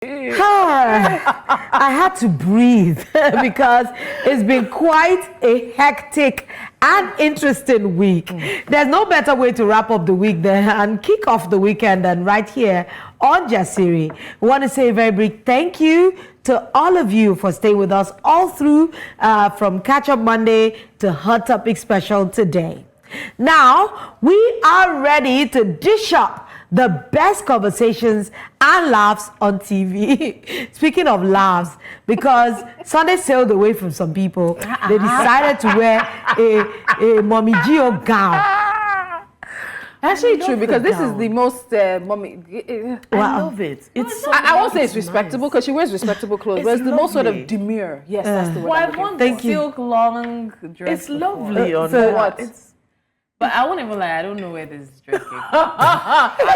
I had to breathe because it's been quite a hectic and interesting week. There's no better way to wrap up the week and kick off the weekend than right here on Jasiri. We want to say a very big thank you to all of you for staying with us all through from Catch Up Monday to Hot Topic Special today. Now, we are ready to dish up the best conversations and laughs on TV. Speaking of laughs, because Sunday sailed away from some people, they decided to wear a Mommy Gio gown. Actually true, because this is the most mommy. I love it. I won't say it's respectable because she wears respectable clothes, but it's the most sort of demure. Yes, that's the word. Well, I've worn the silk long dress. It's lovely. So what? But I won't even lie, I don't know where this dress came from.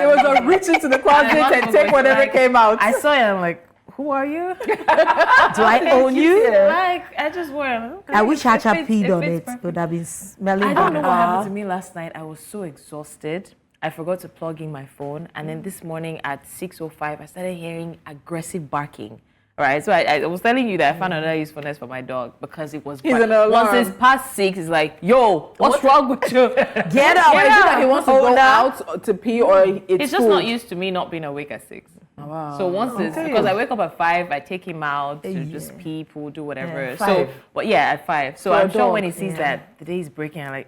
It was a reach into the closet and take whatever came out. I saw it and I'm like, who are you? Do I own you? Like, I just wore it. Okay. I wish I had peed on it. It would have been smelling. I don't know what happened to me last night. I was so exhausted. I forgot to plug in my phone. And then this morning at 6:05, I started hearing aggressive barking. Right, so I was telling you that I found another usefulness for my dog because it was once it's past 6, it's like, yo, what's wrong with you? Get up! Is it that he wants to go out to pee or it's just not used to me not being awake at 6. Oh, wow. So once it's because I wake up at 5, I take him out to just pee, pool, do whatever. Yeah, so, but yeah, at 5. So I'm sure when he sees that the day is breaking, I'm like,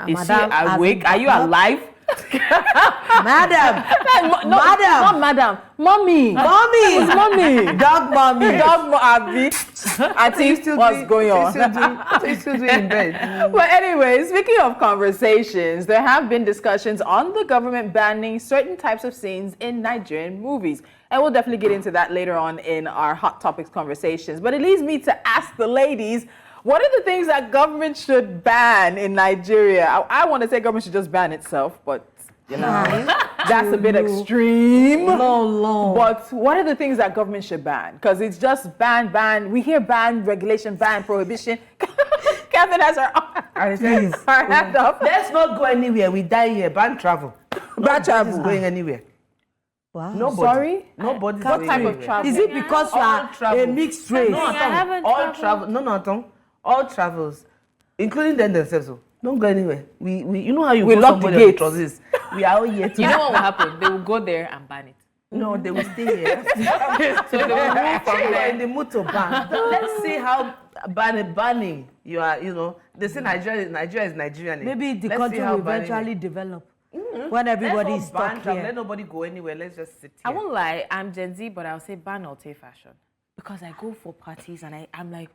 is he awake? Are you alive? Madam, not madam, mommy, mommy, mommy, dog mommy, Abby. I think what's going on? He's still doing in bed. Well, anyway, speaking of conversations, there have been discussions on the government banning certain types of scenes in Nigerian movies. And we'll definitely get into that later on in our Hot Topics conversations. But it leads me to ask the ladies, what are the things that government should ban in Nigeria? I want to say government should just ban itself, but you know, that's a bit extreme. No. But what are the things that government should ban? Because it's just ban. We hear ban, regulation, ban, prohibition. Catherine has her hand up. Let's not go anywhere. We die here. Ban travel. Ban travel. Nobody's going anywhere. Wow. Nobody. Sorry? Nobody's What going type anywhere. of travel? Is it because you are a mixed race? No, I haven't all travel. No. All travels, including them themselves. Don't go anywhere. We you know how you We go lock the somebody on gates. trousers. We are all here to. You know what will happen? They will go there and ban it. No, they will stay here. So they will move from You are there. in the mood to ban. Let's see how banning you are. You know, they say Nigeria is Nigerian. Maybe the Let's country see how will banning eventually develop when everybody is stuck travel. here. Let nobody go anywhere. Let's just sit I here. won't lie, I'm Gen Z, but I'll say ban or take fashion. Because I go for parties and I'm like,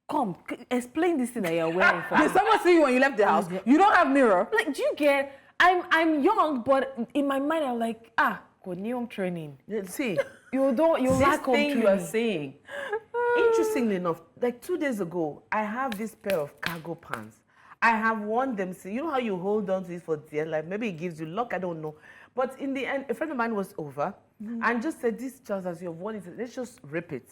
come, explain this thing that you're wearing for me. Did someone see you when you left the house? You don't have mirror. Like, do you get, I'm young, but in my mind, I'm like, neon training. See, You this lack of thing you are training. saying. Interestingly enough, like 2 days ago, I have this pair of cargo pants. I have worn them. See, you know how you hold on to it for dear life? Maybe it gives you luck, I don't know. But in the end, a friend of mine was over and just said, these trousers, you've worn it, let's just rip it.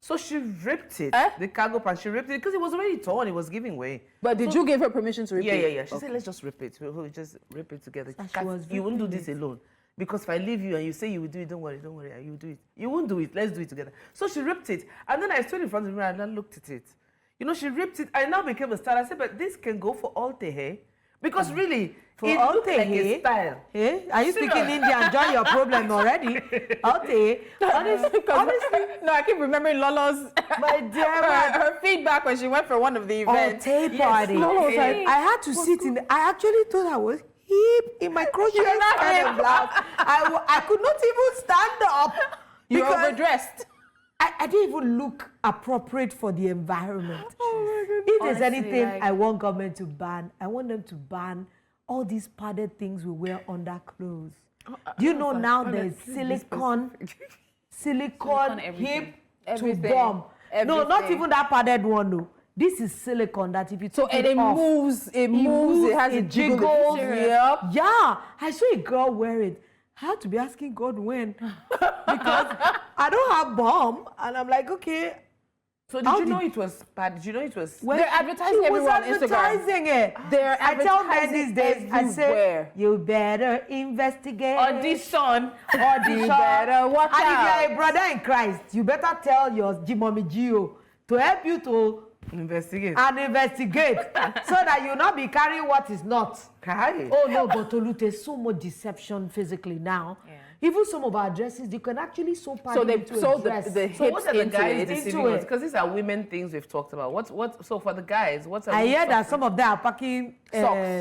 So she ripped it, the cargo pants, she ripped it because it was already torn, it was giving way. But did you give her permission to rip it? Yeah. She said, let's just rip it. We'll just rip it together. she was You won't do this alone. Because if I leave you and you say you will do it, don't worry, you do it. You won't do it, let's do it together. So she ripped it. And then I stood in front of the mirror and I looked at it. You know, she ripped it. I now became a style. I said, but this can go for all the hair. Because really, it looked like a style. Hey, are you speaking Indian? Join your problem already. Okay. Honestly, no, I keep remembering Lolo's My dear her feedback when she went for one of the events. tea party. Lolo was like, I had to sit in. I actually thought I was hip in my crochet skirt and blouse. I could not even stand up. You're because overdressed. I didn't even look appropriate for the environment. Oh my goodness. If there's Honestly, anything like- I want government to ban, I want them to ban all these padded things we wear under clothes. Do you know now there's silicone everything. hip to bomb? No, not Everything. even that padded one, no. This is silicone that if you So take it off, moves, it has a jiggle. jiggles. Yep. Yeah, I saw a girl wear it. I had to be asking God when because I don't have bomb, and I'm like, okay, So did you know it was bad? Did you know it was? They're advertising everywhere on Instagram. Advertising it. They're I tell men advertising these days, I say, everywhere. you better investigate. Audition. You better watch and out. if you're a brother in Christ, you better tell your Mommy Gio to help you to Investigate. investigate so that you'll not be carrying what is not. Hi. Oh no, but Tolu, there's so much deception physically now. Yeah. Even some of our dresses, you can actually sew part So they into a sold dress. the So what hips are the into guys it. deceiving Into us? it. Because these are women things we've talked about. So for the guys, what's I hear that some of them are packing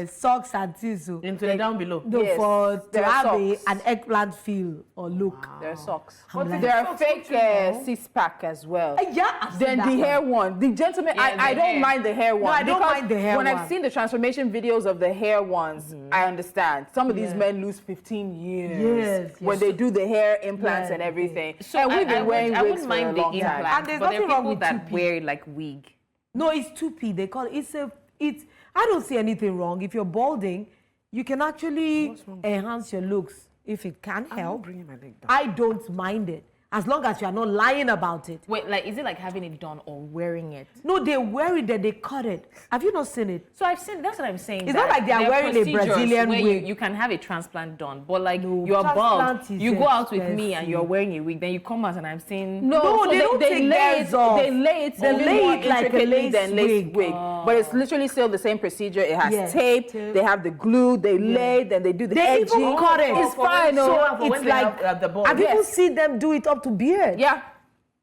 socks and things. So. into the down below? No, Yes, for to there are have socks. an eggplant feel or look. They're socks. like- There are Socks, fake don't you know? six-pack as well. Yeah, I've seen Then that the one. hair one. The gentleman, Yeah, I the don't hair. mind the hair one. I don't because mind the hair when one. I've seen the transformation videos of the hair ones, I understand. Some of these men lose 15 years Yes, when yes. they do the hair implants Yeah, and everything. So and we've been wearing I wigs wouldn't for a mind the long time. implant, And there's but there are nothing wrong people with that 2P. wear like wig. No, it's 2P. They call it. I don't see anything wrong. If you're balding, you can actually enhance your looks if it can help. bringing my leg down. I don't mind it as long as you are not lying about it. Wait, like, is it like having it done or wearing it? No, they wear it, then they cut it. Have you not seen it? So I've seen, that's what I'm saying. It's that not like they are there wearing a procedures Brazilian where wig. You can have a transplant done, but like No, you're bald, transplant is you go out with me and expensive. you're wearing a wig, then you come out and I'm saying, No, No, so they don't take lay theirs it, off. They lay it, They even lay more it like a intricately lace than lace wig. wig. But it's literally still the same procedure. It has Yes, tape, tape. they have the glue, they lay, then they do the They edging. even cut it. It's For fine. when- No, so for when it's they like, have, the ball. have you Yes. seen them do it up to beard? Yeah.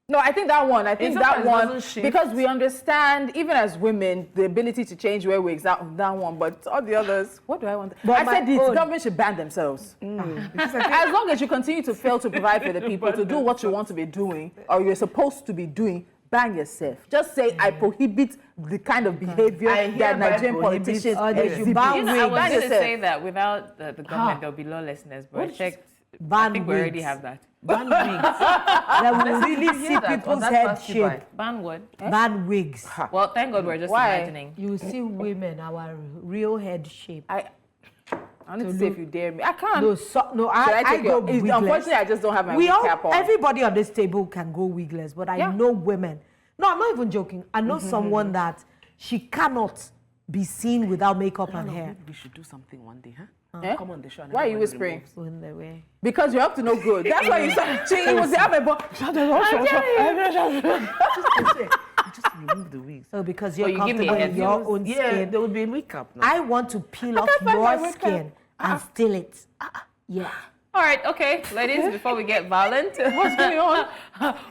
No, I think that one. I think that sometimes one doesn't shift. because we understand, even as women, the ability to change wear wigs. That one, but all the others. What do I want? But I my said the own- government should ban themselves. As long as you continue to fail to provide for the people, to do what you want to be doing or you're supposed to be doing, ban yourself. Just say I prohibit the kind of behavior I that hereby Nigerian prohibit- politicians Or they should exhibit. ban you know, I was Ban going to yourself. say that without the government, there'll be lawlessness, but I checked. I Ban think we already wigs. have that. Ban wigs. That will really see that, or people's that head pass you by? shape. Ban what? Ban wigs. Well, thank God we're just Why? imagining. You will see women, our real head shape. I need to say if you dare me. I can't. No, Should I take go your, wigless. unfortunately, I just don't have my We wig all, cap on. everybody on this table can go wigless, but I Yeah. know women. No, I'm not even joking. I know someone that she cannot be seen without makeup and hair. Maybe we should do something one day, huh? Eh? Come on the show. and Why are you everybody whispering? removes. In the way. Because you're up to no good. That's why you said she was the Just remove the wigs. Oh, because you're you give me comfortable a in head your views? own Yeah, skin. there would be a wig cap now. I want to peel off can't find my your wig cap. skin and steal it. Yeah. All right, okay, ladies, before we get violent, what's going on?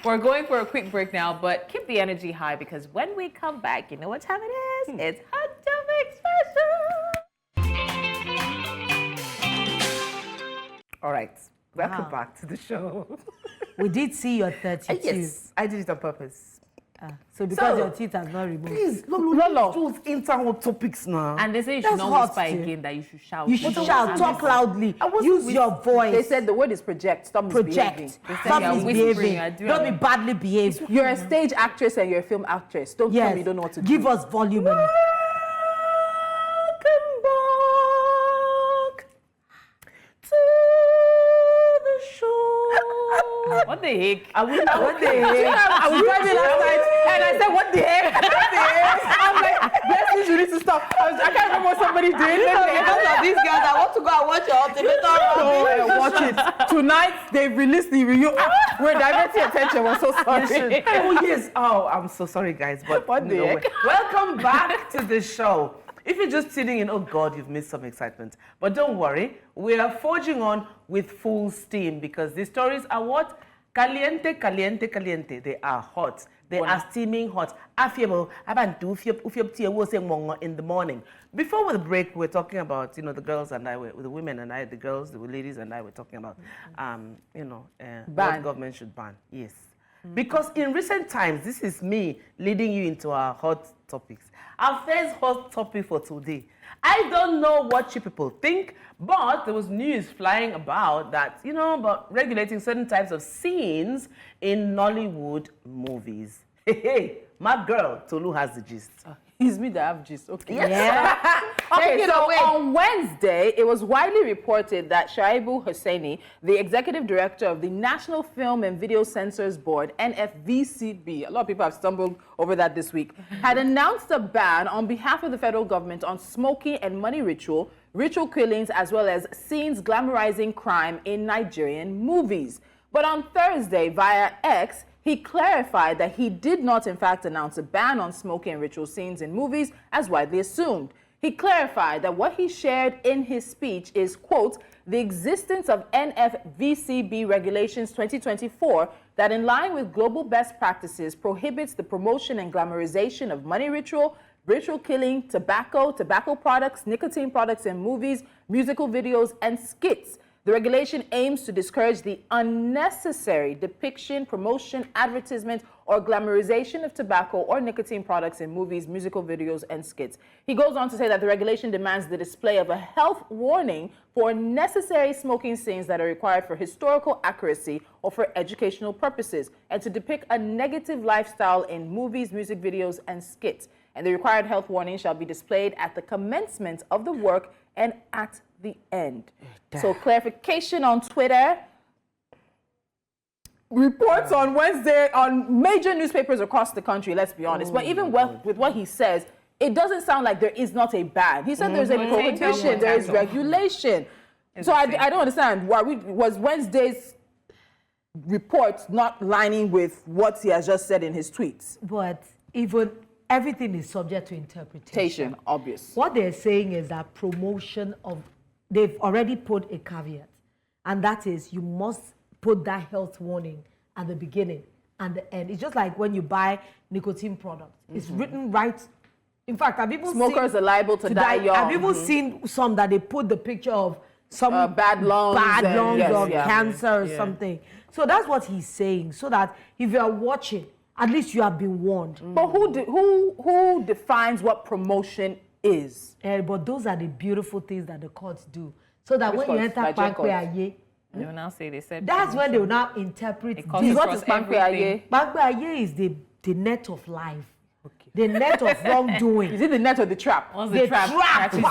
We're going for a quick break now, but keep the energy high because when we come back, you know what time it is? It's Hot Topic Special. All right. Welcome Wow. back to the show. We did see your 32. Yes, I did it on purpose. So because So- your teeth are not removed. Please, Lolo, those inter-hot topics now. And they say you should That's not hot, whisper too. again, that you should shout. You should But shout, I'm talk loudly, wasn't use with- your voice. They said the word is project. Stop misbehaving. project. They said Stop you're misbehaving. whispering, I do Don't be have- badly behaved. You're a stage actress and you're a film actress. Don't tell Yes. me you don't know what to Give do. us volume. And Welcome back to the show. What the heck? I will not. What the I was driving last night and I said, what the heck? What the heck? I'm like, blessings, you need to stop. I can't remember what somebody did. because of these girls, I want to go and watch your ultimatum. Watch it. Tonight, they've released the review. We're diverting attention. We're so sorry. Oh yes. Oh, I'm so sorry, guys. But What the heck? welcome back to the show. If you're just tuning in, oh God, you've missed some excitement. But don't worry, we are forging on with full steam because these stories are what? Caliente, caliente, caliente. They are hot. They are steaming hot. Afiable, abantu, in the morning. Before the break, we were talking about, the girls and I, the women and I, the girls, the ladies and I were talking about, what government should ban. Yes. Because in recent times, this is me leading you into our hot topics. Our first hot topic for today. I don't know what you people think, but there was news flying about that, about regulating certain types of scenes in Nollywood movies. Hey, my girl, Tolu has the gist. It's me that have gist. Okay. Yeah. Okay, Take it so away. on Wednesday, it was widely reported that Shaibu Hosseini, the executive director of the National Film and Video Censors Board, NFVCB, a lot of people have stumbled over that this week, had announced a ban on behalf of the federal government on smoking and money ritual killings, as well as scenes glamorizing crime in Nigerian movies. But on Thursday, via X, he clarified that he did not, in fact, announce a ban on smoking and ritual scenes in movies, as widely assumed. He clarified that what he shared in his speech is, quote, the existence of NFVCB Regulations 2024 that, in line with global best practices, prohibits the promotion and glamorization of money ritual killing, tobacco products, nicotine products in movies, musical videos, and skits. The regulation aims to discourage the unnecessary depiction, promotion, advertisement, or glamorization of tobacco or nicotine products in movies, musical videos, and skits. He goes on to say that the regulation demands the display of a health warning for necessary smoking scenes that are required for historical accuracy or for educational purposes, and to depict a negative lifestyle in movies, music videos, and skits. And the required health warning shall be displayed at the commencement of the work and at the end. So clarification on Twitter. Reports on Wednesday on major newspapers across the country, let's be honest. But even with what he says, it doesn't sound like there is not a ban. He said there's a prohibition, there is regulation. So I don't understand. Was Wednesday's report not lining with what he has just said in his tweets? But even everything is subject to interpretation. Obvious. What they're saying is that promotion of, they've already put a caveat, and that is you must put that health warning at the beginning and the end. It's just like when you buy nicotine products. It's written right. In fact, I've even smokers are liable to die young. I've even seen some that they put the picture of some bad lungs or cancer or something. So that's what he's saying, so that if you are watching, at least you have been warned. But who defines what promotion is? But those are the beautiful things that the courts do. So that when you enter Pankwe, they will now say they said that's when they will now interpret. What is Pankwe Aye? Pankwe Aye is the net of life. Okay. The net of wrongdoing. Is it the net or the trap? What's The trap of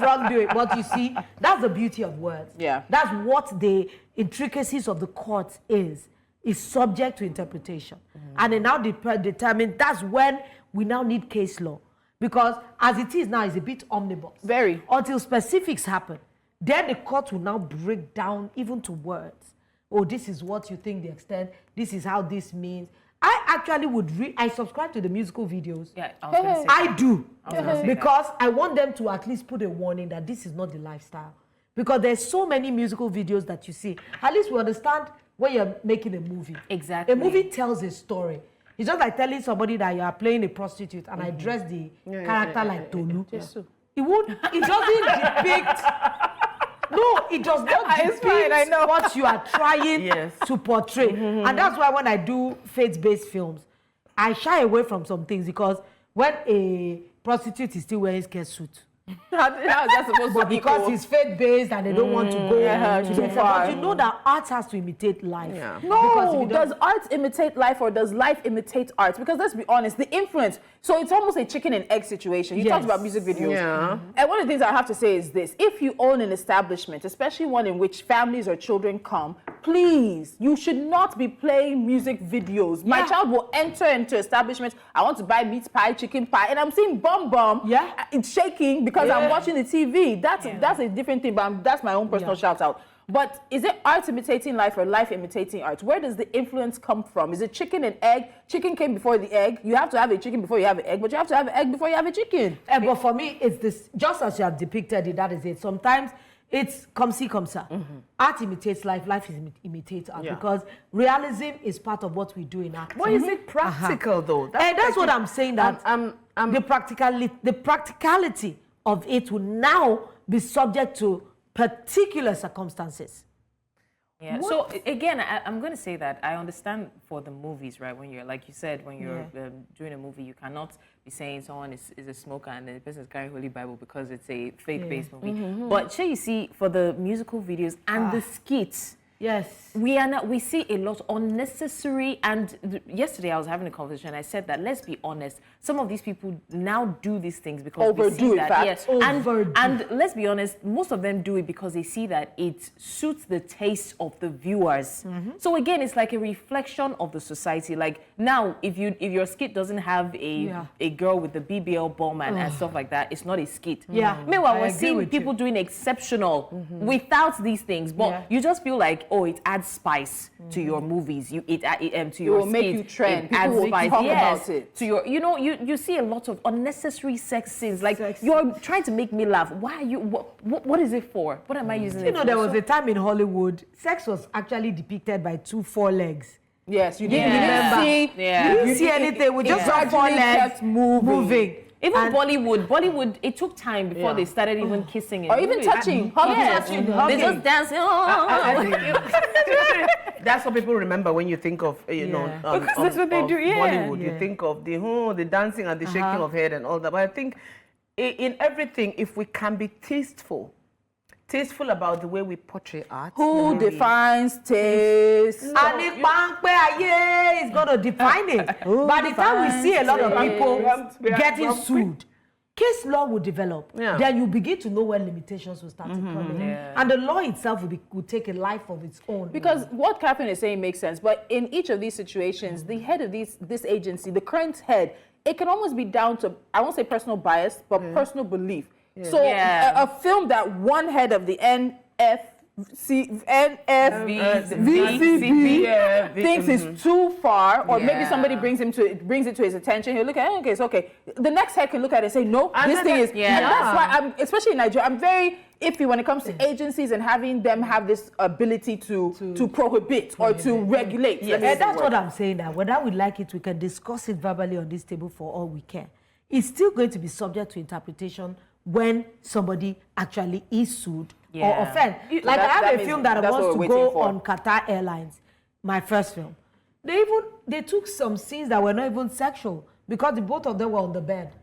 wrongdoing. But you see, that's the beauty of words. Yeah. That's what the intricacies of the court is subject to interpretation. And they now determine that's when we now need case law. Because as it is now, it's a bit omnibus. Very. Until specifics happen. Then the court will now break down even to words. Oh, this is what you think the extent. This is how this means. I actually would read. I subscribe to the musical videos. Yeah, I do. Because I want them to at least put a warning that this is not the lifestyle. Because there's so many musical videos that you see. At least we understand when you're making a movie. Exactly. A movie tells a story. It's just like telling somebody that you are playing a prostitute and I dress the character like Tolu. It won't. It doesn't depict. No, it does not depict what you are trying to portray. And that's why when I do faith-based films, I shy away from some things, because when a prostitute is still wearing skirt suit, how is that supposed to be? Because it's faith-based and they don't want to go too far. But you know that art has to imitate life. Yeah. No, does art imitate life or does life imitate art? Because let's be honest, the influence, so it's almost a chicken and egg situation. You talked about music videos. Yeah. And one of the things I have to say is this. If you own an establishment, especially one in which families or children come, please, you should not be playing music videos. Yeah. My child will enter into establishments. I want to buy meat pie, chicken pie, and I'm seeing bum. Yeah. It's shaking because I'm watching the TV. That's a different thing, but that's my own personal shout out. But is it art imitating life or life imitating art? Where does the influence come from? Is it chicken and egg? Chicken came before the egg. You have to have a chicken before you have an egg, but you have to have an egg before you have a chicken. But for me, it's this, just as you have depicted it, that is it. Sometimes it's comme ci, comme ça. Art imitates life, life imitates art, because realism is part of what we do in art. Why is it practical though? That's what I'm saying, that the practicality of it will now be subject to particular circumstances. Yeah. So again, I'm going to say that I understand for the movies, right? When you're, like you said, when you're doing a movie, you cannot be saying someone is a smoker and the person is carrying Holy Bible because it's a faith-based movie. But you see, for the musical videos and the skits, Yes. we see a lot unnecessary, and yesterday I was having a conversation and I said that, let's be honest, some of these people now do these things because Overdo they see it, that, fact. yes, Overdo. and let's be honest, most of them do it because they see that it suits the taste of the viewers. So again, it's like a reflection of the society. Like now, if your skit doesn't have a girl with the BBL bomb and stuff like that, it's not a skit. Yeah. Meanwhile, I we're agree seeing with people you. doing exceptional without these things, but you just feel like, oh, it adds spice to your movies. To your will make skits. you trend. It People adds will spice. talk Yes. about it. To your, you see a lot of unnecessary sex scenes. Like Sex you're trying to make me laugh. Why are you? What is it for? What am I using it You know, for? there was a time in Hollywood, sex was actually depicted by 2 4-legs. Yes, you Yeah. didn't see. Yeah. You didn't see anything. We just saw 4 gradually legs kept moving. Even And- Bollywood, it took time before Yeah. they started even kissing. Or even touching. Hugging. Yes. Touching, They hugging. just dance. That's what people remember when you think of, Because that's what they do, yeah. Bollywood. You Yeah. think of the dancing and the shaking of head and all that. But I think in everything, if we can be tasteful about the way we portray art. Who defines taste? And if Pangpe Aye is going to define it. By the time we see a lot of people getting sued, case law will develop. Yeah. Then you begin to know when limitations will start to come in. And the law itself will take a life of its own. Because what Catherine is saying makes sense, but in each of these situations, the head of this agency, the current head, it can almost be down to, I won't say personal bias, but personal belief. So Yeah. a film that one head of the NFVCB thinks is too far, or maybe somebody brings it to his attention, he'll look at it, okay, it's okay. The next head can look at it and say, no, this thing is, and that's why I'm, especially in Nigeria, I'm very iffy when it comes to agencies and having them have this ability to prohibit or to regulate. Yeah, that's what I'm saying now. Whether we like it, we can discuss it verbally on this table for all we can. It's still going to be subject to interpretation when somebody actually is sued or offended. Like I have a film that wants to go on Qatar Airlines, my first film. They took some scenes that were not even sexual because the both of them were on the bed.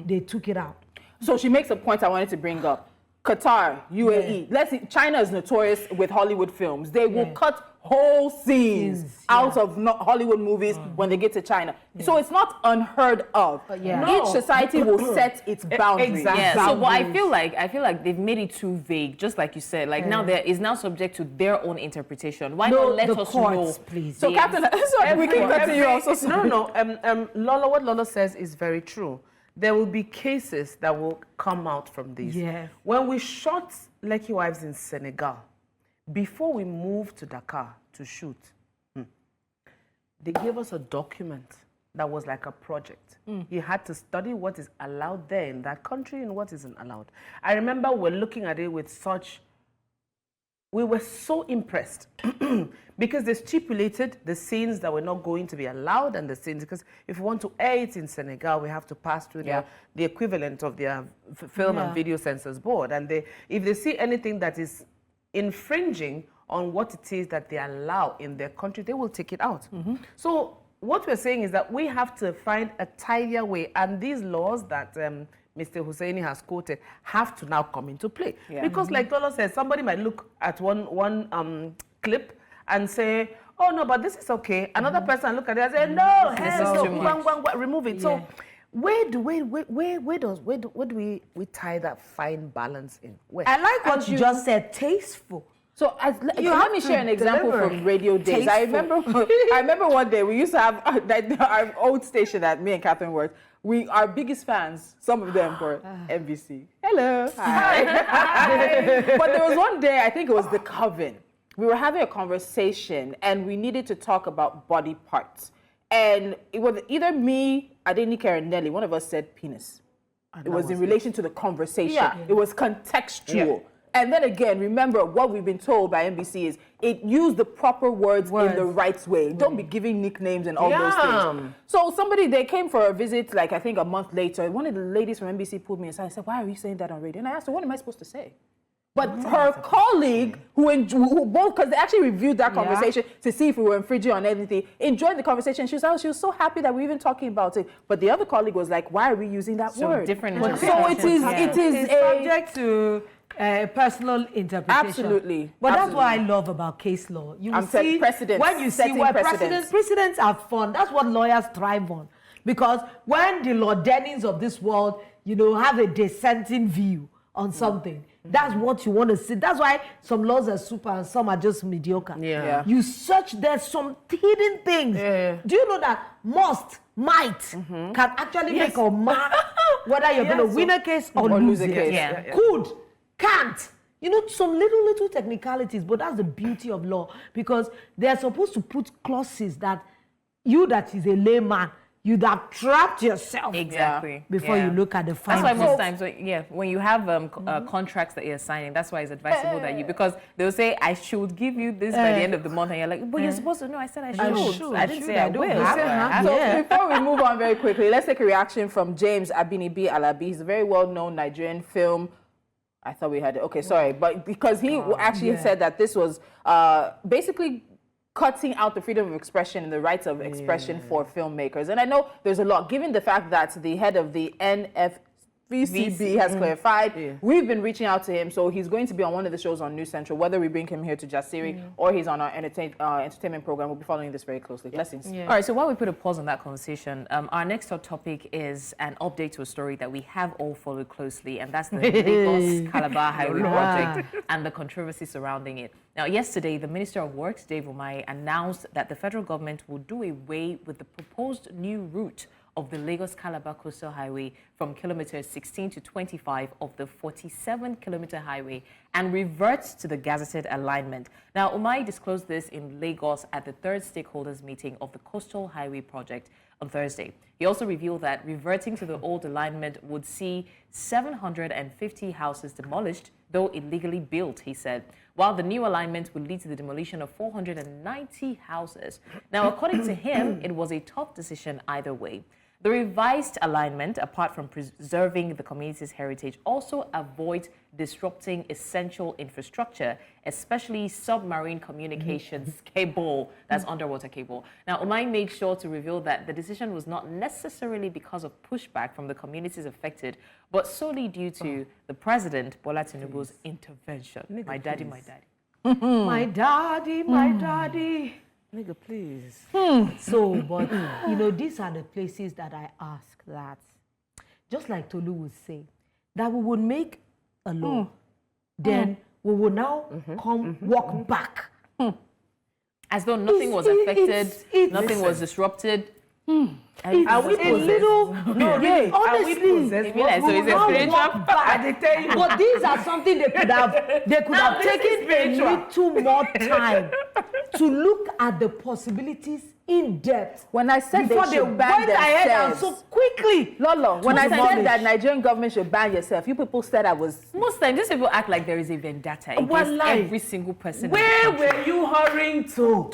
They took it out. So she makes a point I wanted to bring up. Qatar, UAE. Let's see, China is notorious with Hollywood films. They will cut whole scenes out of Hollywood movies when they get to China. So it's not unheard of. Each society will set its boundaries. Exactly. Yeah, so but I feel like they've made it too vague, just like you said. Like now there is now subject to their own interpretation. Why not let us know? Please. So Captain, we can cut to you also. Lola, what Lola says is very true. There will be cases that will come out from this. Yeah. When we shot Lucky Wives in Senegal, before we moved to Dakar to shoot, they gave us a document that was like a project. You had to study what is allowed there in that country and what isn't allowed. I remember we're looking at it with we were so impressed because they stipulated the scenes that were not going to be allowed and the scenes, because if we want to air it in Senegal, we have to pass through the equivalent of their film and video censors board. And if they see anything that is infringing on what it is that they allow in their country, they will take it out. So what we're saying is that we have to find a tidier way, and these laws that Mr. Hussaini has quoted have to now come into play. Because like Lola says, somebody might look at one clip and say, oh no, but this is okay. Another person look at it and say, no, remove it. So where do we tie that fine balance in? Where? I like what you just said, tasteful. So let me share an example from radio days. I remember one day we used to have our old station that me and Catherine worked. Our biggest fans, some of them were NBC. Hello. Hi. But there was one day, I think it was the Coven. We were having a conversation and we needed to talk about body parts. And it was either me, Adenike, or Nelly. One of us said penis. It was in relation to the conversation. It was contextual. And then again, remember what we've been told by NBC is it used the proper words in the right way. Don't be giving nicknames and all those things. So they came for a visit, like I think a month later. One of the ladies from NBC pulled me aside and said, why are you saying that on radio? And I asked her, what am I supposed to say? But her colleague, who both, because they actually reviewed that conversation to see if we were infringing on anything, enjoyed the conversation. She was so happy that we were even talking about it. But the other colleague was like, why are we using that word? Different So it is subject to personal interpretation. Absolutely. But that's what I love about case law. You will see precedents, when you see setting where precedents. precedents are fun. That's what lawyers thrive on. Because when the Lord Dennings of this world, have a dissenting view on something, that's what you want to see. That's why some laws are super and some are just mediocre. Yeah. You search, there's some hidden things. Yeah. Do you know that might can actually make or mar whether you're going to win a case or lose a case? Yeah. Could, can't. Some little technicalities, but that's the beauty of law, because they're supposed to put clauses that that is a layman, you'd have trapped yourself Exactly. before you look at the fine That's why print. most times, when you have contracts that you're signing, that's why it's advisable that because they'll say, I should give you this by the end of the month, and you're like, but you're supposed to know. I said I should. I didn't say I will. So before we move on very quickly, let's take a reaction from James Abinibi Alabi. He's a very well-known Nigerian film. I thought we had it. Okay, sorry. But because he actually said that this was basically cutting out the freedom of expression and the rights of expression for filmmakers. And I know there's a lot, given the fact that the head of the NFVCB has clarified. We've been reaching out to him, so he's going to be on one of the shows on News Central, whether we bring him here to Jasiri or he's on our entertainment program. We'll be following this very closely. Blessings. All right, so while we put a pause on that conversation, our next hot topic is an update to a story that we have all followed closely, and that's the Lagos-Calabar Highway project and the controversy surrounding it. Now, yesterday, the Minister of Works, Dave Umahi, announced that the federal government will do away with the proposed new route of the Lagos-Calabar Coastal Highway from kilometers 16 to 25 of the 47-kilometer highway and reverts to the gazetted alignment. Now, Umahi disclosed this in Lagos at the third stakeholders meeting of the Coastal Highway project on Thursday. He also revealed that reverting to the old alignment would see 750 houses demolished, though illegally built, he said, while the new alignment would lead to the demolition of 490 houses. Now, according to him, it was a tough decision either way. The revised alignment, apart from preserving the community's heritage, also avoids disrupting essential infrastructure, especially submarine communications cable, that's underwater cable. Now, Umahi made sure to reveal that the decision was not necessarily because of pushback from the communities affected, but solely due to the president, Bola Tinubu's intervention. My daddy. My daddy. Nigga, please. So, but, these are the places that I ask that, just like Tolu would say, that we would make a law, then we will now walk back. As though nothing was affected, nothing was disrupted. Are we little? No, really. Honestly, So it's a spiritual. But these are something they could have taken a little more time to look at the possibilities in depth. When I said before they should ban themselves, so quickly. Lolo, when I said that Nigerian government should ban yourself, you people said I was. Most times, these people act like there is a vendetta against every single person. Where were you hurrying to?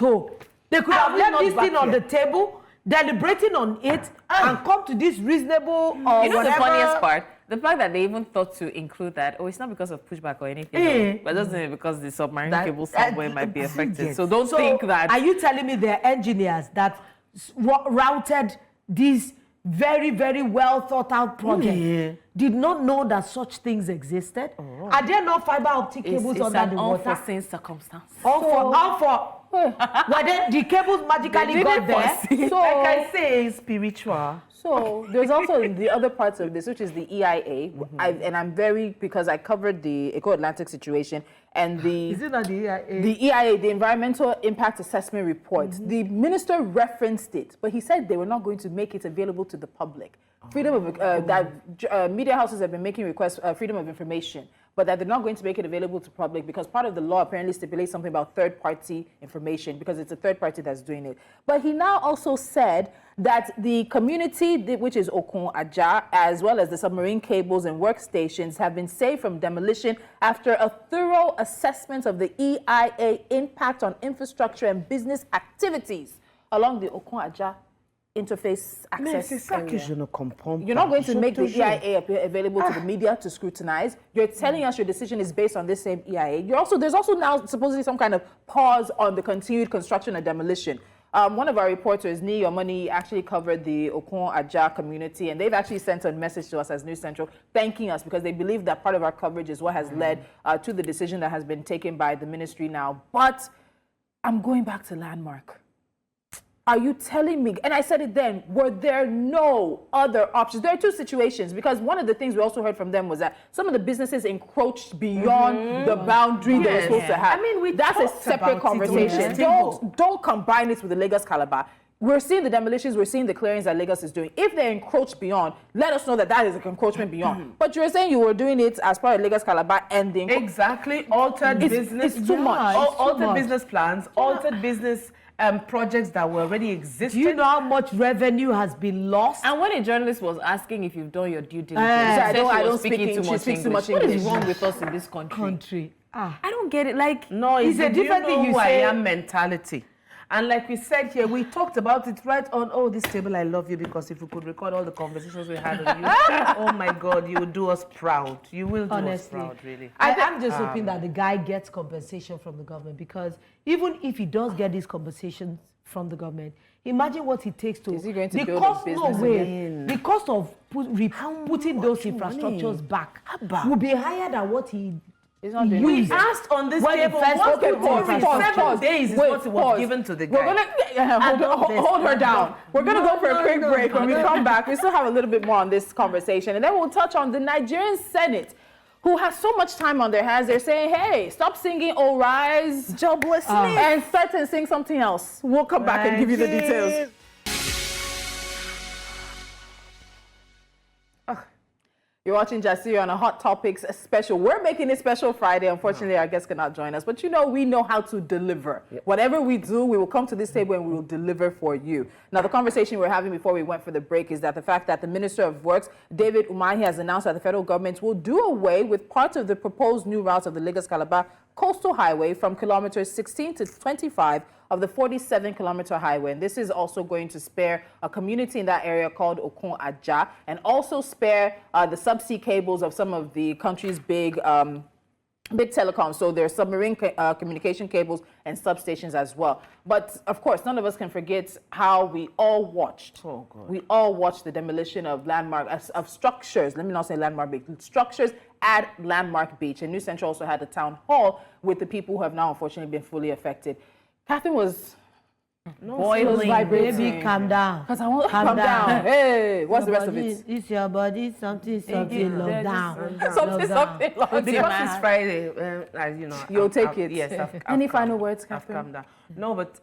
They could have left this thing on the table, deliberating on it, and come to this reasonable or You know whatever. the funniest part? The fact that they even thought to include that, it's not because of pushback or anything, but just because the submarine cable somewhere might be affected. So don't think that. Are you telling me there are engineers that routed this very, very well thought out project did not know that such things existed? Are there no fiber optic cables under the water? Unforeseen circumstance. All for. Well, then the cables magically got there. So, like I say, spiritual. So there's also the other parts of this, which is the EIA, and I'm because I covered the Eco-Atlantic situation and the Is it not the EIA? The EIA, the Environmental Impact Assessment Report. The minister referenced it, but he said they were not going to make it available to the public. Freedom of media houses have been making requests, freedom of information, but that they're not going to make it available to public because part of the law apparently stipulates something about third-party information because it's a third party that's doing it. But he now also said that the community, which is Okun Aja, as well as the submarine cables and workstations, have been saved from demolition after a thorough assessment of the EIA impact on infrastructure and business activities along the Okun Aja interface access area. You're not going to make the EIA available to the media to scrutinize. You're telling us your decision is based on this same EIA. There's also now supposedly some kind of pause on the continued construction and demolition. One of our reporters, Ni Yomani, actually covered the Okon Aja community, and they've actually sent a message to us as News Central thanking us because they believe that part of our coverage is what has led to the decision that has been taken by the ministry now. But I'm going back to Landmark. Are you telling me, and I said it then, were there no other options? There are two situations, because one of the things we also heard from them was that some of the businesses encroached beyond the boundary they were supposed to have. I mean, that's a separate conversation. Don't combine it with the Lagos-Calabar. We're seeing the demolitions, we're seeing the clearings that Lagos is doing. If they encroach beyond, let us know that that is an encroachment beyond. But you're saying you were doing it as part of Lagos-Calabar and the exactly, altered business. It's too much. Altered business plans, altered business projects that were already existing. Do you know how much revenue has been lost? And when a journalist was asking if you've done your due diligence, I don't speak speak too much English. What is wrong with us in this country? Ah. I don't get it. Like, no, it's a different thing. You say, I am mentality. And like we said here, we talked about it right on, this table, I love you, because if we could record all the conversations we had on you, oh my God, you would do us proud. You will do us proud, really. I'm just hoping that the guy gets compensation from the government, because even if he does get these compensations from the government, imagine what it takes to... Is he going to build a business again? The cost of putting those infrastructures back will be higher than what he... We asked on this table, pause. 7 days is what was given to the guy. We're gonna hold her down. We're gonna go for a quick break. When we come back, we still have a little bit more on this conversation, and then we'll touch on the Nigerian Senate, who has so much time on their hands. They're saying, "Hey, stop singing 'Oh Rise,' joblessness, and start and sing something else." We'll come back and give you the details. You're watching Jasiri on a Hot Topics special. We're making it special Friday. Unfortunately, our guests cannot join us. But you know, we know how to deliver. Yep. Whatever we do, we will come to this table and we will deliver for you. Now, the conversation we were having before we went for the break is that the fact that the Minister of Works, David Umahi, has announced that the federal government will do away with parts of the proposed new routes of the Lagos-Calabar Coastal Highway from kilometers 16 to 25 of the 47-kilometer highway. And this is also going to spare a community in that area called Okon Aja, and also spare the subsea cables of some of the country's big telecoms. So there's submarine communication cables and substations as well. But of course, none of us can forget how we all watched. Oh, God. We all watched the demolition of of structures. Let me not say landmark beach, structures at Landmark Beach. And News Central also had a town hall with the people who have now unfortunately been fully affected. Catherine was boiling. Baby, calm down. Because I want to calm down. Hey, what's the rest of it? It's your body, something, lockdown. Something, lockdown. Because it's Friday, as you know. You'll take it. Yes. Any final words, Catherine? Calm down. No, but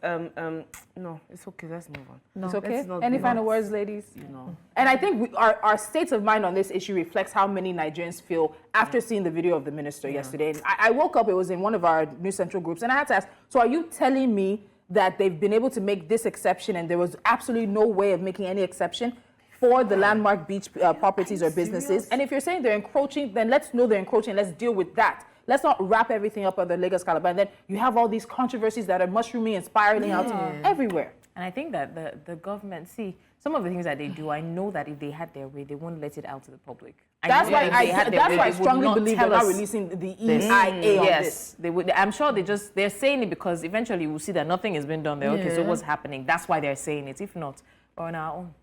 no, it's okay. Let's move on. No, it's okay. Any final words, ladies? You know. And I think our state of mind on this issue reflects how many Nigerians feel after seeing the video of the minister yesterday. And I woke up, it was in one of our News Central groups, and I had to ask, so are you telling me that they've been able to make this exception and there was absolutely no way of making any exception for the Landmark Beach properties or businesses? Serious? And if you're saying they're encroaching, then let's know they're encroaching. Let's deal with that. Let's not wrap everything up on the Lagos-Calabar. And then you have all these controversies that are mushrooming and spiraling out everywhere. And I think that the government, see, some of the things that they do, I know that if they had their way, they won't let it out to the public. That's why I strongly believe they're not releasing the EIA on this. They would. I'm sure they're saying it because eventually we'll see that nothing has been done there. Okay, so what's happening? That's why they're saying it. If not, we're on our own.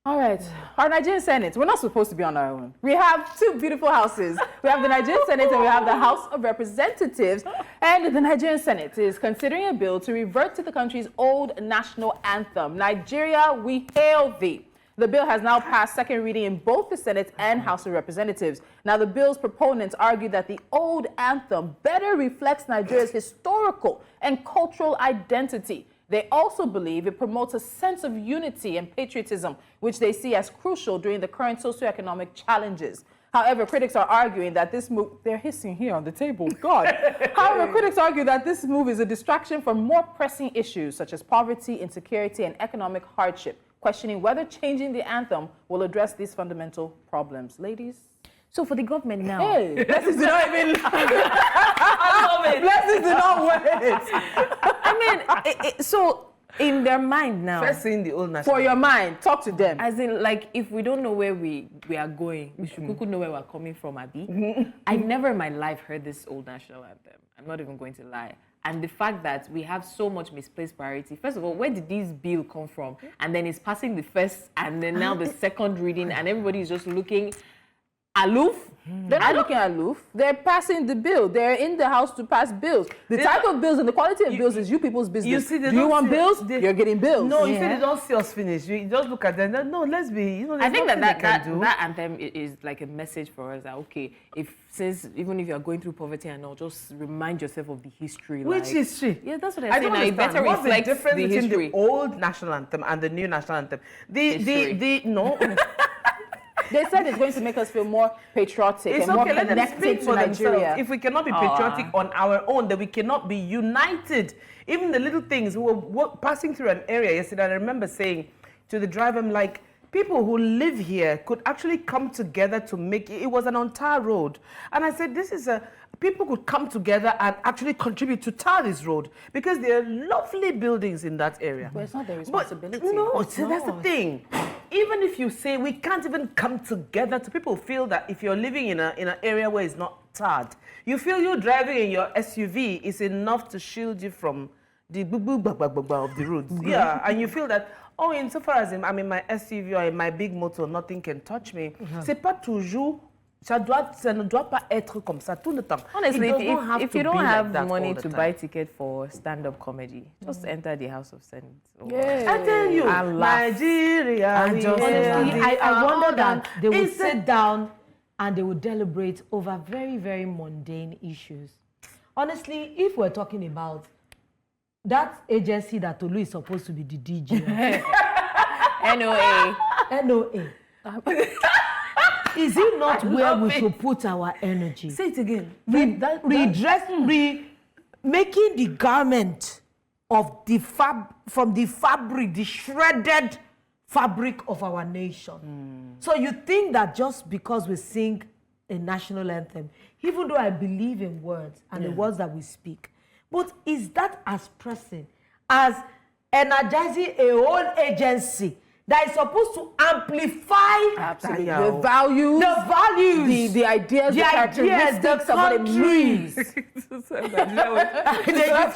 All right. Our Nigerian Senate, we're not supposed to be on our own. We have two beautiful houses. We have the Nigerian Senate and we have the House of Representatives. And the Nigerian Senate is considering a bill to revert to the country's old national anthem, Nigeria, We Hail Thee. The bill has now passed second reading in both the Senate and House of Representatives. Now, the bill's proponents argue that the old anthem better reflects Nigeria's historical and cultural identity. They also believe it promotes a sense of unity and patriotism, which they see as crucial during the current socioeconomic challenges. However, critics are arguing that this move, they're hissing here on the table, God. However, critics argue that this move is a distraction from more pressing issues such as poverty, insecurity, and economic hardship, questioning whether changing the anthem will address these fundamental problems. Ladies? So for the government now. Hey, blessings do not even. Blessings do not wait. I mean, so in their mind now. First in the old national. For your mind, talk to them. As in, like, if we don't know where we are going, we should know where we're coming from, Abi. I've never in my life heard this old national anthem. I'm not even going to lie. and the fact that we have so much misplaced priority. First of all, where did this bill come from? And then it's passing the first and then now the second reading, and everybody is just looking aloof. They're not looking aloof. They're passing the bill. They're in the house to pass bills. The type of bills and the quality of bills is you people's business. You see, do you want bills? You're getting bills. No, you see, they don't see us finish. You just look at them. No, let's be. You know, I think that anthem is like a message for us that, okay, even if you're going through poverty and all, just remind yourself of the history. Which history? Yeah, that's what I saying. don't understand. What's the difference between history? the old national anthem and the new national anthem? No. They said it's going to make us feel more patriotic and more connected to Nigeria. If we cannot be patriotic on our own, then we cannot be united. Even the little things. We were passing through an area yesterday, and I remember saying to the driver, I'm like, people who live here could actually come together to make it. It was an on-tar road. And I said, people could come together and actually contribute to tar this road because there are lovely buildings in that area. But it's not their responsibility. That's the thing. Even if you say we can't even come together, people feel that if you're living in an area where it's not tarred, you feel you driving in your SUV is enough to shield you from the of the roads. Yeah, and you feel that, insofar as I'm in my SUV or in my big motor, nothing can touch me. C'est pas toujours. Ça ne doit pas être comme ça tout le temps. Honestly, if you don't have money to buy ticket for stand-up comedy, just enter the House of Senate. I tell you, Nigeria. I wonder that they would sit down and they would deliberate over very, very mundane issues. Honestly, if we're talking about that agency that Tolu is supposed to be the DJ. NOA. Is it not where we should put our energy? Say it again. Making the garment of from the fabric, the shredded fabric of our nation. So you think that just because we sing a national anthem, even though I believe in words and the words that we speak, but is that as pressing as energizing a whole agency that is supposed to amplify the values, the ideas, the characteristics of what it means. They should change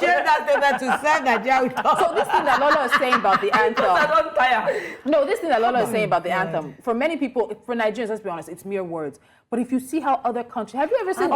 that statement to serve Nigeria. So this thing that Lola is saying about the anthem. This thing that Lola is saying about the anthem, for many people, for Nigerians, let's be honest, it's mere words. But if you see how other countries, have you ever seen the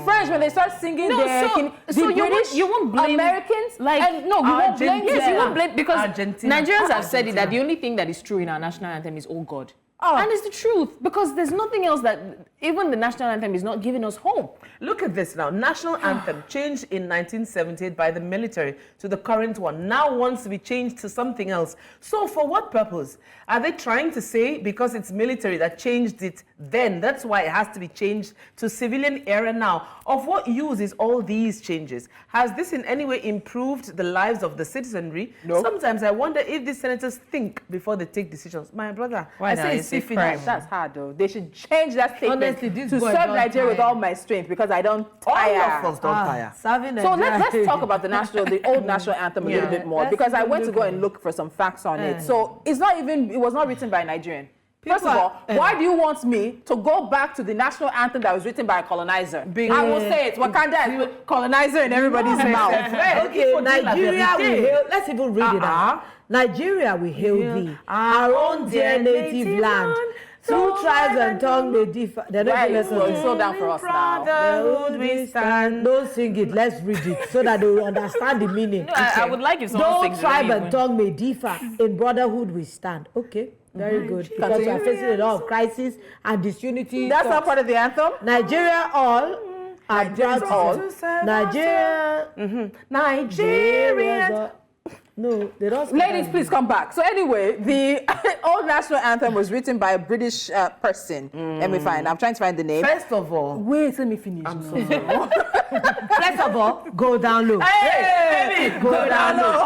French when they start singing you won't blame Americans? You won't blame. Yes, you won't blame because Nigerians have said it that the only thing that is true in our national anthem is "Oh God." And it's the truth because there's nothing else that even the national anthem is not giving us hope. Look at this now. National anthem changed in 1978 by the military to the current one. Now wants to be changed to something else. So for what purpose? Are they trying to say because it's military that changed it then? That's why it has to be changed to civilian era now. Of what use is all these changes? Has this in any way improved the lives of the citizenry? No. Sometimes I wonder if these senators think before they take decisions. My brother, I say it's crime. That's hard though. They should change that statement to serve Nigeria with all my strength because I don't tire. All of us don't tire. So let's talk about the old national anthem a little bit more because I went to go and look for some facts on it. So it was not written by a Nigerian. First of all, why do you want me to go back to the national anthem that was written by a colonizer? I will say it. Wakanda is colonizer in everybody's mouth. Okay, Nigeria, let's even read it out. Nigeria, we hail thee, our own dear native land. Two tribes and tongue may differ. They're not listening. Slow down for us now. Brotherhood we stand. Don't sing it. Let's read it so that they will understand the meaning. No, I would like if someone sings it. Though tribe and tongue may differ, in brotherhood we stand. Okay. Very good. Because we are facing a lot of crisis and disunity. That's not part of the anthem? Nigeria all. Nigeria. No, they don't. Ladies, please come back. So anyway, the old national anthem was written by a British person. Let me find. I'm trying to find the name. First of all, wait, let me finish. I'm so sorry. First of all, go down low. Hey, baby, go down low.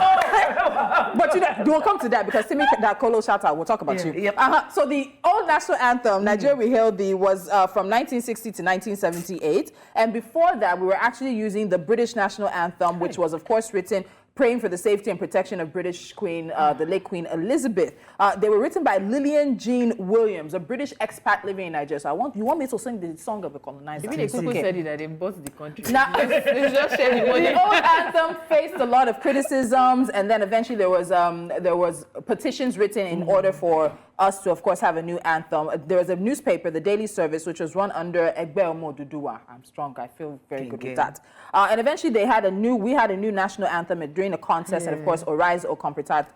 But we'll come to that because Simi Dakolo shout out. We'll talk about you. Yep. So the old national anthem, Nigeria We Hail Thee, was from 1960 to 1978, and before that, we were actually using the British national anthem, which was, of course, written praying for the safety and protection of British Queen, the late Queen Elizabeth. They were written by Lillian Jean Williams, a British expat living in Nigeria. So you want me to sing the song of the colonizer? Maybe they could said it that they bought the country. Now, It's just sharing the money. the old anthem faced a lot of criticisms, and then eventually there was petitions written in order for us to, of course, have a new anthem. There was a newspaper, the Daily Service, which was run under Egbe Omo Duduwa. I'm strong. I feel very good with that. And eventually we had a new national anthem during a contest, and of course, Arise O Compatriots,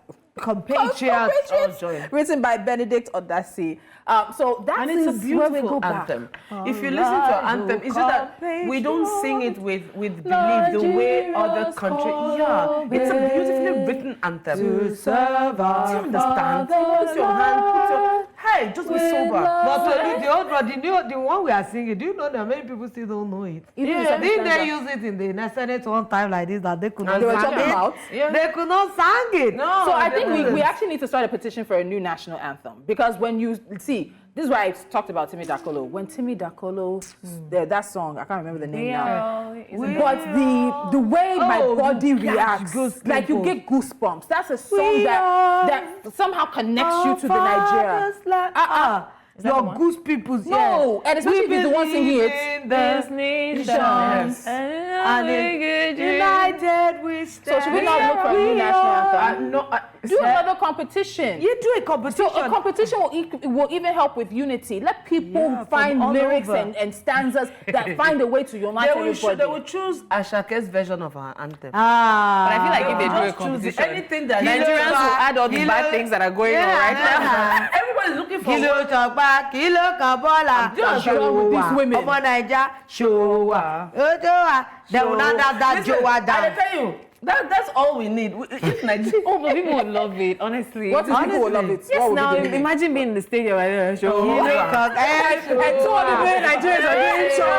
written by Benedict Odasi. So that's it's a beautiful anthem. If you listen to our anthem, it's just that we don't sing it with belief the way other countries. Yeah, it's a beautifully written anthem. To serve our Do you understand? Put your hand, hey, just be sober. But the old one, the one we are singing, do you know that many people still don't know it? Yeah, Didn't they use it in the Senate one time like this that they could not they were sing talking it? about? Yeah. They could not sing it. No, So I think we actually need to start a petition for a new national anthem, because when you see, this is why I talked about Timmy Dakolo. When Timmy Dakolo, that song, I can't remember the name now. But the way my body reacts, like you get goosebumps. That's a song that somehow connects you to the Nigeria. Your goose people, No, and especially if you're the one singing it. This nation, and united we stand. So should we not look for a new national anthem? Do another competition. You do a competition. So a competition will even help with unity. Let people find lyrics and stanzas that find a way to unite everybody. They will choose Ashake's version of our anthem. But I feel like if they do a Just choose competition, anything that Nigerians will add all the bad things that are going on right now. Everybody's looking for Kilo chokpa, kilo kabola, with these women. Omo Naija, showa, ojowa. They will not have that jowa I down. tell you, that's all we need. If Nigeria, Oh, but people would love it, honestly. What if people will love it? Yes, What would now you do? imagine being in the stadium right there. Show. I told the way Nigerians are doing show.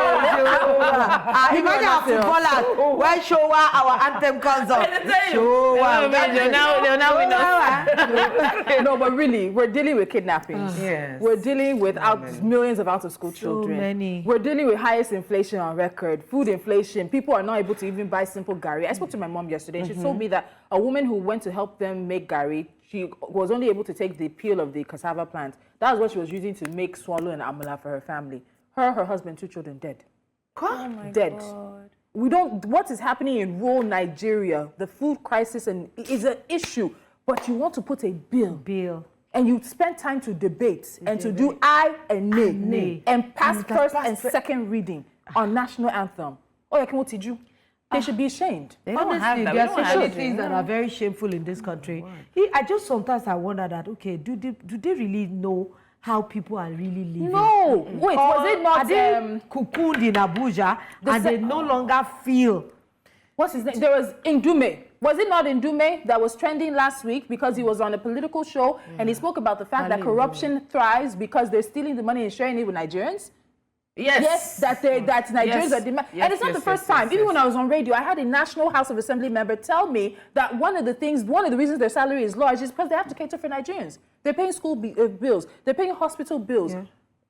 Imagine our footballers when showa our anthem comes up. Showa. They'll now win us. No, but really, we're dealing with kidnappings. Yes. We're dealing with millions of out-of-school children. many. We're dealing with highest inflation on record, food inflation. People are not able to even buy simple gari. I spoke to my mom yesterday. She told me that a woman who went to help them make gari, she was only able to take the peel of the cassava plant. That was what she was using to make swallow and amala for her family. Her husband, 2 children dead. Oh my Dead. God. We don't. What is happening in rural Nigeria? The food crisis is an issue, but you want to put a bill, and you spend time to debate and to do aye and nay, and pass first and second reading on national anthem. Oh, yeah, can you? They should be ashamed. Honestly, don't have that. We there are don't so have many it. things that are very shameful in this country. I just sometimes I wonder that, okay, do they really know how people are really living? No. Wait, was it not? Are they cocooned in Abuja and they no longer feel? What's his name? There was Ndume. Was it not Ndume that was trending last week because he was on a political show and he spoke about the fact that corruption thrives because they're stealing the money and sharing it with Nigerians? Yes, that Nigerians are demanding. And it's not the first time. Even when I was on radio, I had a National House of Assembly member tell me that one of the reasons their salary is large is because they have to cater for Nigerians. They're paying school bills. They're paying hospital bills. Yeah.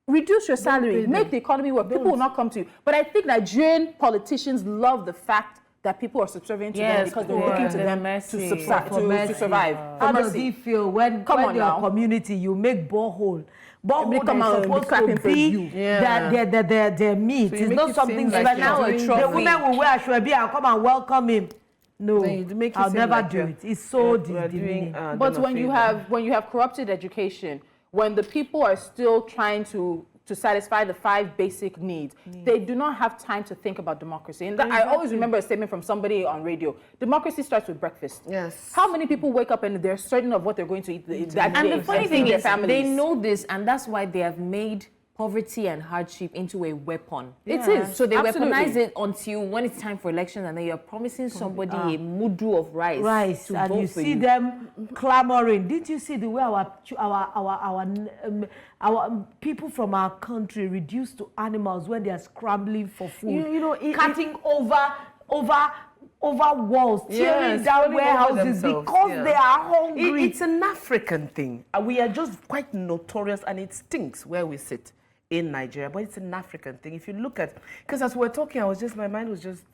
Reduce your salary. Make the economy work. People will not come to you. But I think Nigerian politicians love the fact that people are subservient to them because they're looking to them to survive. How does he feel when your community, you make borehole? Borehole is supposed to be their meat. It's not something like now a trophy. The women will wear ashwebi and come and welcome him. No, I'll never do it. It's so demeaning. But when you have corrupted education, when the people are still trying to satisfy the 5 basic needs, they do not have time to think about democracy. And I always remember a statement from somebody on radio. Democracy starts with breakfast. Yes. How many people wake up and they're certain of what they're going to eat that day? And the funny thing is, they know this, and that's why they have made poverty and hardship into a weapon. It is. So they weaponize it until when it's time for elections, and then you're promising somebody a mudu of rice to and vote you for see them clamoring. Did you see the way our people from our country reduced to animals when they are scrambling for food? Cutting over walls, tearing down warehouses because they are hungry. It's an African thing. We are just quite notorious, and it stinks where we sit. in Nigeria, but it's an African thing. If you look at, because as we're talking, my mind was just,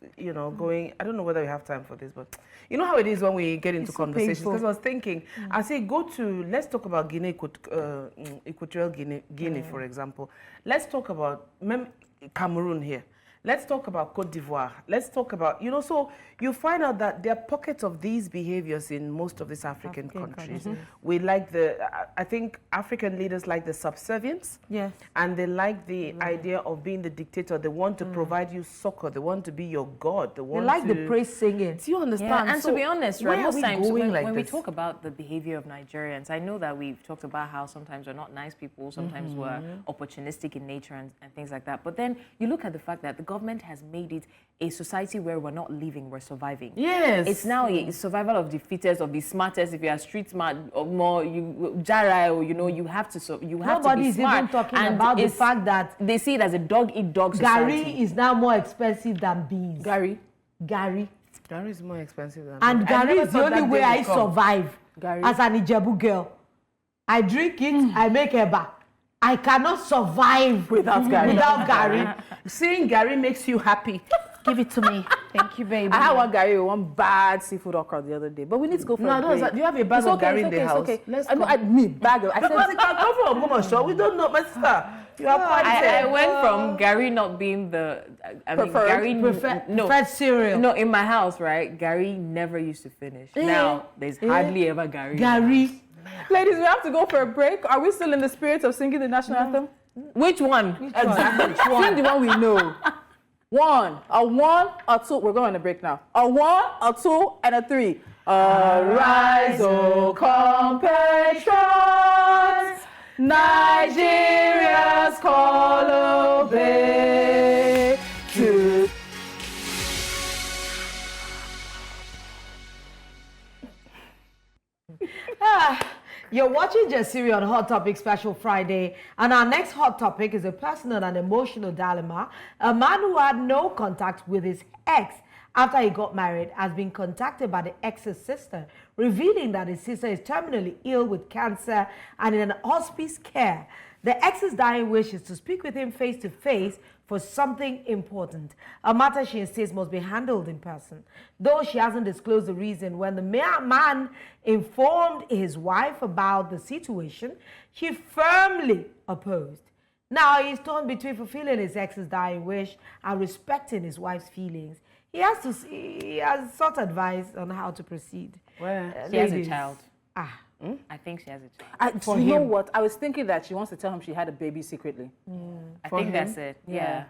going, I don't know whether we have time for this, but you know how it is when we get into conversations, because I was thinking, I say, let's talk about Equatorial Guinea, for example. Let's talk about Cameroon here. Let's talk about Côte d'Ivoire. Let's talk about, so you find out that there are pockets of these behaviors in most of these African countries. We like I think African leaders like the subservience. Yes. And they like the idea of being the dictator. They want to provide you succor. They want to be your God. They like the praise singing. Do you understand? Yeah, and so, to be honest, right, most times when we talk about the behavior of Nigerians, I know that we've talked about how sometimes we're not nice people, sometimes we're opportunistic in nature and things like that. But then you look at the fact that the government has made it a society where we're not living, we're surviving. Yes. It's now a survival of the fittest, of the smartest. If you are street smart or more, jara, or you have to be smart. Nobody's even talking about the fact that they see it as a dog-eat-dog society. Gary is now more expensive than beans. Gary is more expensive than and Gary is the only way I survive as an Ijebu girl. I drink it, I make eba. I cannot survive without Gary. Seeing Gary makes you happy. Give it to me. Thank you, baby. I had one Gary with one bad seafood okra the other day, but we need to go for a break. Do you have a bag of Gary in the house? Okay. Let's go. I said, because it can come from Ogbomoso. We don't know, my sister. You are I went from Gary not being preferred cereal. No, in my house, right? Gary never used to finish. Now there's hardly ever Gary. Ladies, we have to go for a break. Are we still in the spirit of singing the national anthem? Which one? Exactly. Sing the one we know. One, a two. We're going on a break now. A one, a two, and a three. Arise, O compatriots, Nigeria's call obey. You're watching Jasiri on Hot Topic Special Friday, and our next hot topic is a personal and emotional dilemma. A man who had no contact with his ex after he got married has been contacted by the ex's sister, revealing that his sister is terminally ill with cancer and in hospice care. The ex's dying wish is to speak with him face to face for something important, a matter she insists must be handled in person. Though she hasn't disclosed the reason, when the man informed his wife about the situation, she firmly opposed. Now he's torn between fulfilling his ex's dying wish and respecting his wife's feelings. He has sought advice on how to proceed. Well, she has a child. I think she has a child. You know what? I was thinking that she wants to tell him she had a baby secretly. I think that's it. Yeah.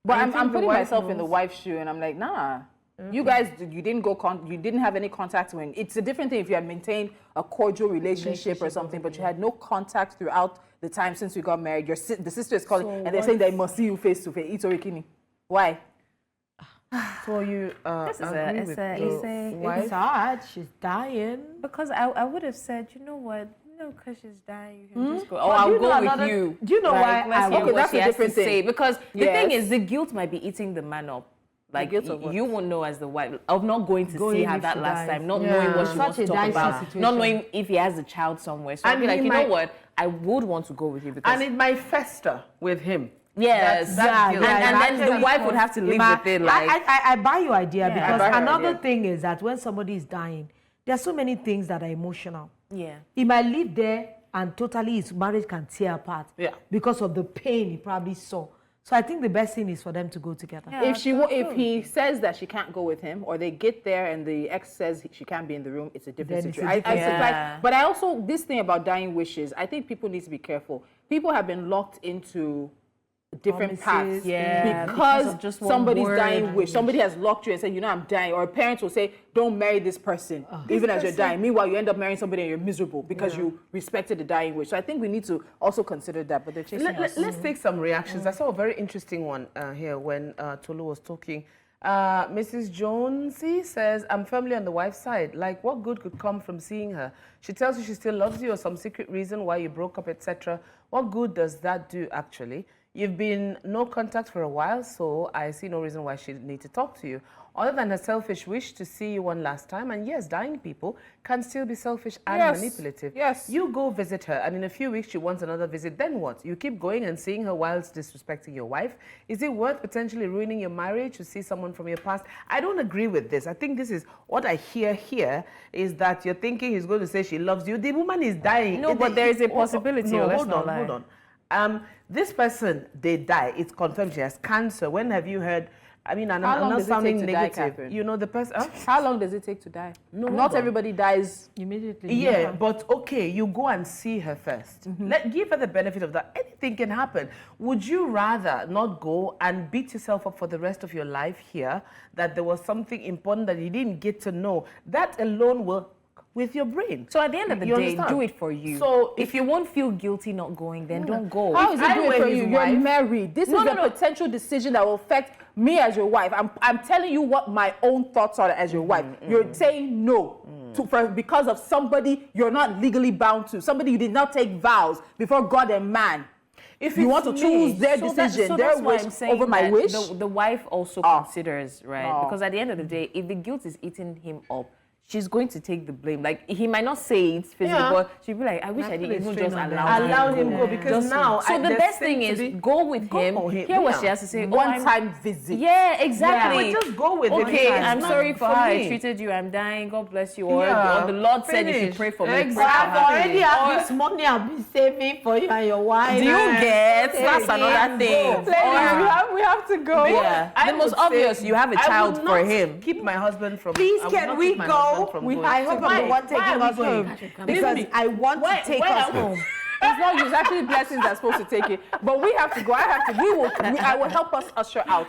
But I'm putting myself in the wife's shoe, and I'm like, nah. Okay. You guys, you didn't have any contact when. It's a different thing if you had maintained a cordial relationship or something, but you had no contact throughout the time since we got married. The sister is calling, and they're saying they must see you face to face. It's Orikini. Why? For you, it's hard. She's dying. Because I would have said, you know what? Because she's dying, you can just go. Oh, I'll go with you. Do you know why? Okay, that's a different thing. Because the thing is, the guilt might be eating the man up. Like, you won't know as the wife of not going to see her that last time, not knowing what she wants to talk about, not knowing if he has a child somewhere. So I'd be like, you know what? I would want to go with you because. And it might fester with him. Yes, and then the wife would have to live with it. Like I buy your idea because another thing is that when somebody is dying, there are so many things that are emotional. Yeah, he might live there and totally his marriage can tear apart. Yeah, because of the pain he probably saw. So I think the best thing is for them to go together. Yeah, if he says that she can't go with him, or they get there and the ex says she can't be in the room, it's a different situation. But I also, this thing about dying wishes, I think people need to be careful. People have been locked into different paths because of just somebody's dying wish. Somebody has locked you and said, you know, I'm dying. Or parents will say, don't marry this person, even as you're dying. Meanwhile, you end up marrying somebody and you're miserable because you respected the dying wish. So I think we need to also consider that. But they're chasing us. Let's take some reactions. I saw a very interesting one here when Tolu was talking. Mrs. Jonesy says, I'm firmly on the wife's side. Like, what good could come from seeing her? She tells you she still loves you or some secret reason why you broke up, etc. What good does that do, actually? You've been no contact for a while, so I see no reason why she need to talk to you. Other than her selfish wish to see you one last time, and yes, dying people can still be selfish and manipulative. Yes. You go visit her, and in a few weeks she wants another visit, then what? You keep going and seeing her whilst disrespecting your wife? Is it worth potentially ruining your marriage to see someone from your past? I don't agree with this. I think this is what I hear here, is that you're thinking he's going to say she loves you. The woman is dying. No, but there is a possibility. No, hold on. This person, they die. It's confirmed she has cancer. When have you heard? I mean, I'm not sounding negative. You know, the person. How long does it take to die? No, not everybody dies immediately. Yeah, but okay, you go and see her first. Give her the benefit of that. Anything can happen. Would you rather not go and beat yourself up for the rest of your life here, that there was something important that you didn't get to know? That alone will with your brain. So at the end of the day, do it for you. So if you won't feel guilty not going, then don't go. How is it doing for you? You're married. This is a potential decision that will affect me as your wife. I'm telling you what my own thoughts are as your wife. You're saying no because of somebody you're not legally bound to, somebody you did not take vows before God and man. If you want to choose their decision, their wish over my wish. The wife also considers, right? Because at the end of the day, if the guilt is eating him up, she's going to take the blame. Like, he might not say it physically, but she'll be like, I wish I didn't even just allow him go. Because now, so the best thing is go with him, hear what she has to say. One-time visit. Yeah, exactly. But just go with it. Okay, I'm sorry for how I treated you. I'm dying. God bless you. Or the Lord said you should pray for me. Exactly. I already have this money I've been saving for you and your wife. Do you get? That's another thing. We have to go. Yeah. The most obvious, you have a child for him. Keep my husband from. Please, can we go? I hope I'm the one taking us home because I want to take us home. It's not exactly blessings that's supposed to take it, but we have to go. I will help us usher out.